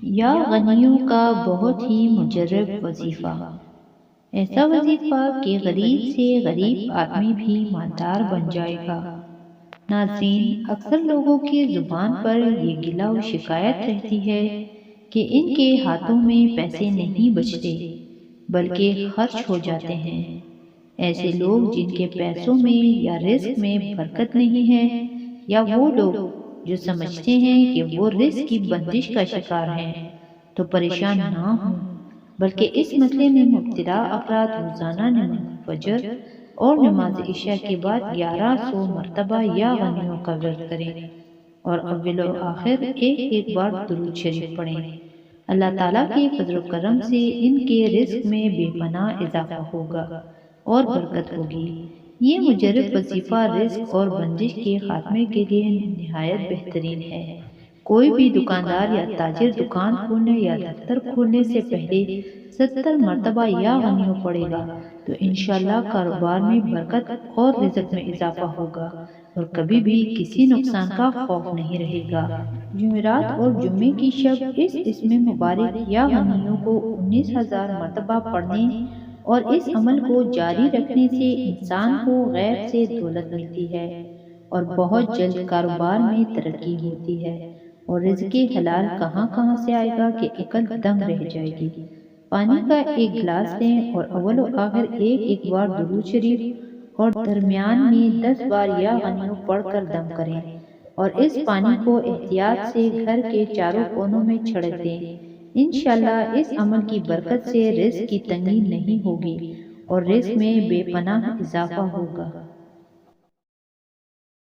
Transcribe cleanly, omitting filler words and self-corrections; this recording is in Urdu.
یا غنیوں کا بہت ہی مجرب وظیفہ، ایسا وظیفہ کہ غریب سے غریب آدمی بھی مالدار بن جائے گا۔ ناظرین، اکثر لوگوں کی زبان پر یہ گلہ و شکایت رہتی ہے کہ ان کے ہاتھوں میں پیسے نہیں بچتے بلکہ خرچ ہو جاتے ہیں۔ ایسے لوگ جن کے پیسوں میں یا رزق میں برکت نہیں ہے، یا وہ لوگ جو سمجھتے ہیں کہ وہ رزق کی بندش کا شکار ہیں، تو پریشان نہ ہوں، بلکہ اس مسئلے میں مبتلا افراد روزانہ نماز فجر اور نماز عشاء کے بعد 1100 مرتبہ یا غنیوں کا ورد کریں اور اول و آخر ایک ایک بار درود شریف پڑھیں۔ اللہ تعالیٰ کے فضل و کرم سے ان کے رزق میں بے پناہ اضافہ ہوگا اور برکت ہوگی۔ یہ مجرب وظیفہ رزق اور بندش کے خاتمے کے لیے نہایت بہترین ہے۔ کوئی بھی دکاندار یا تاجر دکان کھولنے یا دفتر کھولنے سے پہلے 70 مرتبہ یا غنیوں پڑے گا تو انشاءاللہ کاروبار میں برکت اور رزق میں اضافہ ہوگا اور کبھی بھی کسی نقصان کا خوف نہیں رہے گا۔ جمعرات اور جمعے کی شب اس اسم مبارک یا غنیوں کو 19,000 مرتبہ پڑھنے اور اس عمل کو جاری رکھنے سے انسان کو غیب سے دولت ملتی ہے اور بہت جلد کاروبار میں ترقی ہوتی ہے، اور رزق حلال کہاں کہاں سے آئے گا کہ عقل دنگ رہ جائے گی۔ پانی کا ایک گلاس لیں اور اول و آخر ایک ایک بار درود شریف اور درمیان میں 10 بار یا غنیوں پڑھ کر دم کریں اور اس پانی کو احتیاط سے گھر کے چاروں کونوں میں چھڑک دیں۔ انشاءاللہ اس عمل کی برکت سے رزق کی تنگی نہیں ہوگی اور رزق میں بے پناہ اضافہ ہوگا۔